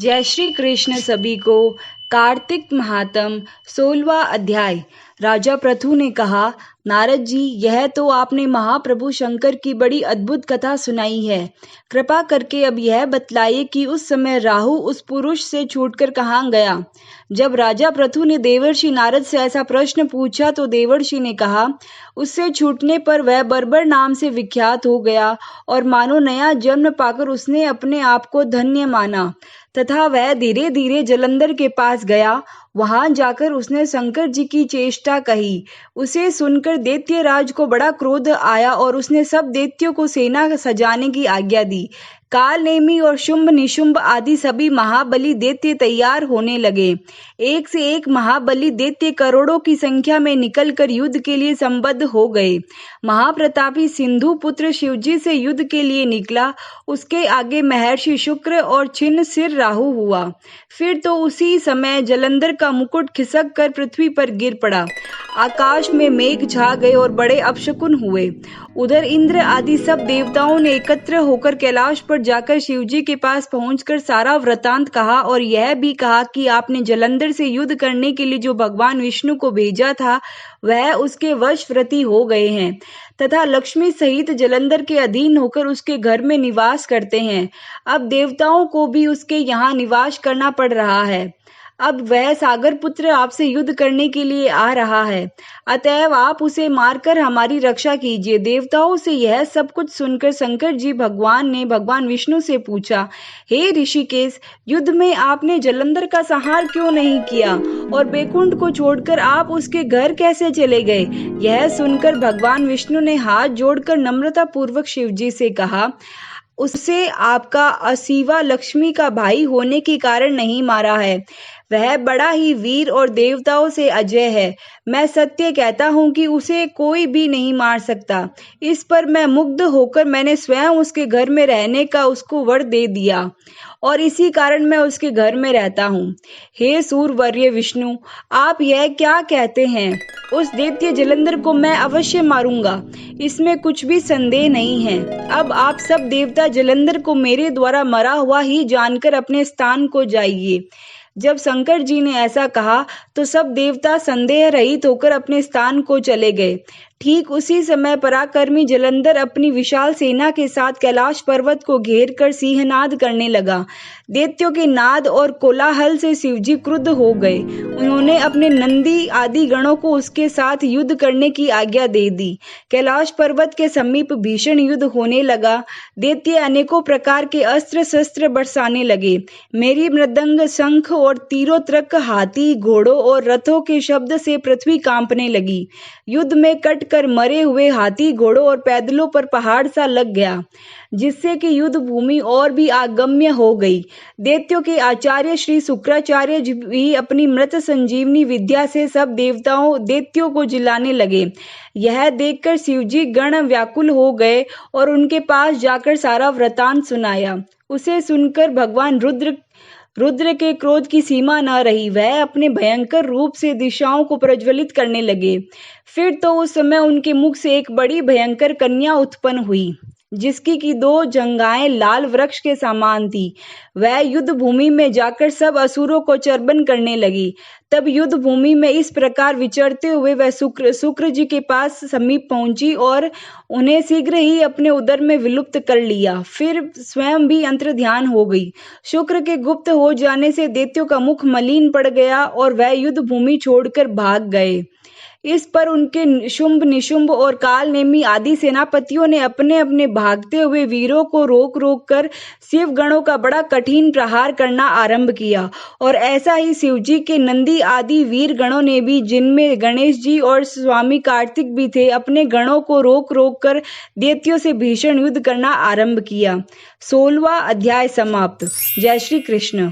जय श्री कृष्ण सभी को। कार्तिक महात्म 16वां अध्याय। राजा पृथु ने कहा, नारद जी, यह तो आपने महाप्रभु शंकर की बड़ी अद्भुत कथा सुनाई है। कृपा करके अब यह बतलाइए कि उस समय राहु उस पुरुष से छूटकर कहाँ गया। जब राजा पृथु ने देवर्षि नारद से ऐसा प्रश्न पूछा तो देवर्षि ने कहा, उससे छूटने पर वह बर्बर नाम से विख्यात हो गया और मानो नया जन्म पाकर उसने अपने आप को धन्य माना तथा वह धीरे धीरे जलंधर के पास गया। वहां जाकर उसने शंकर जी की चेष्टा कही। उसे सुनकर दैत्यराज को बड़ा क्रोध आया और उसने सब दैत्यों को सेना सजाने की आज्ञा दी। काल नेमी और शुंभ निशुंभ आदि सभी महाबली दैत्य तैयार होने लगे। एक से एक महाबली दैत्य करोड़ों की संख्या में निकलकर युद्ध के लिए संबद्ध हो गए। महाप्रतापी सिंधु पुत्र शिवजी से युद्ध के लिए निकला। उसके आगे महर्षि शुक्र और छिन्न सिर राहु हुआ। फिर तो उसी समय जलंधर का मुकुट खिसक कर पृथ्वी पर गिर पड़ा। आकाश में मेघ छा गए और बड़े अपशकुन हुए। उधर इंद्र आदि सब देवताओं ने एकत्र होकर कैलाश पर जाकर शिवजी के पास पहुंचकर सारा वृतांत कहा और यह भी कहा कि आपने जलंधर से युद्ध करने के लिए जो भगवान विष्णु को भेजा था वह उसके वशवर्ती हो गए हैं तथा लक्ष्मी सहित जलंधर के अधीन होकर उसके घर में निवास करते हैं। अब देवताओं को भी उसके यहाँ निवास करना पड़ रहा है। अब वह सागर पुत्र आपसे युद्ध करने के लिए आ रहा है, अतएव आप उसे मारकर हमारी रक्षा कीजिए। देवताओं से यह सब कुछ सुनकर शंकर जी भगवान ने भगवान विष्णु से पूछा, हे ऋषिकेश, युद्ध में आपने जलंधर का संहार क्यों नहीं किया और बैकुंठ को छोड़कर आप उसके घर कैसे चले गए। यह सुनकर भगवान विष्णु ने हाथ जोड़कर नम्रता पूर्वक शिवजी से कहा, उसे आपका असीवा लक्ष्मी का भाई होने के कारण नहीं मारा है। वह बड़ा ही वीर और देवताओं से अजय है। मैं सत्य कहता हूँ कि उसे कोई भी नहीं मार सकता। इस पर मैं मुग्ध होकर मैंने स्वयं उसके घर में रहने का उसको वर दे दिया और इसी कारण मैं उसके घर में रहता हूँ। हे सूरवर्य विष्णु, आप यह क्या कहते हैं। उस दैत्य जलंधर को मैं अवश्य मारूंगा, इसमें कुछ भी संदेह नहीं है। अब आप सब देवता जलंधर को मेरे द्वारा मरा हुआ ही जानकर अपने स्थान को जाइए। जब शंकर जी ने ऐसा कहा तो सब देवता संदेह रहित होकर अपने स्थान को चले गए। ठीक उसी समय पराक्रमी जलंधर अपनी विशाल सेना के साथ कैलाश पर्वत को घेर कर सिंहनाद करने लगा। दैत्यों के नाद और कोलाहल से शिवजी क्रुद्ध हो गए। उन्होंने अपने नंदी आदि गणों को उसके साथ युद्ध करने की आज्ञा दे दी। कैलाश पर्वत के समीप भीषण युद्ध होने लगा। दैत्य अनेकों प्रकार के अस्त्र शस्त्र बरसाने लगे। मेरी मृदंग, शंख और तीरोत्रक, हाथी, घोड़ों और रथों के शब्द से पृथ्वी कांपने लगी। युद्ध में कट कर मरे हुए हाथी, घोड़ों और पैदलों पर पहाड़ सा लग गया, जिससे कि युद्ध भूमि और भी अगम्य हो गई। दैत्यों के आचार्य श्री शुक्राचार्य भी अपनी मृत संजीवनी विद्या से सब दैत्यों को जिलाने लगे। यह देखकर शिवजी गण व्याकुल हो गए और उनके पास जाकर सारा वृतांत सुनाया। उसे सुनकर भगवान रुद्र के क्रोध की सीमा न रही। वह अपने भयंकर रूप से दिशाओं को प्रज्वलित करने लगे। फिर तो उस समय उनके मुख से एक बड़ी भयंकर कन्या उत्पन्न हुई, जिसकी की 2 जंघाएं लाल वृक्ष के समान थी। वह युद्ध भूमि में जाकर सब असुरों को चर्बन करने लगी। तब युद्ध भूमि में इस प्रकार विचरते हुए वह शुक्र जी के पास समीप पहुंची और उन्हें शीघ्र ही अपने उदर में विलुप्त कर लिया। फिर स्वयं भी अंतर ध्यान हो गई। शुक्र के गुप्त हो जाने से दैत्यों का मुख मलिन पड़ गया और वह युद्ध भूमि छोड़कर भाग गए। इस पर उनके शुंभ निशुंभ और काल नेमी आदि सेनापतियों ने अपने अपने भागते हुए वीरों को रोक रोक कर शिव गणों का बड़ा कठिन प्रहार करना आरंभ किया। और ऐसा ही शिवजी के नंदी आदि वीर गणों ने भी, जिनमें गणेश जी और स्वामी कार्तिक भी थे, अपने गणों को रोक रोक कर दैत्यों से भीषण युद्ध करना आरंभ किया। 16वां अध्याय समाप्त। जय श्री कृष्ण।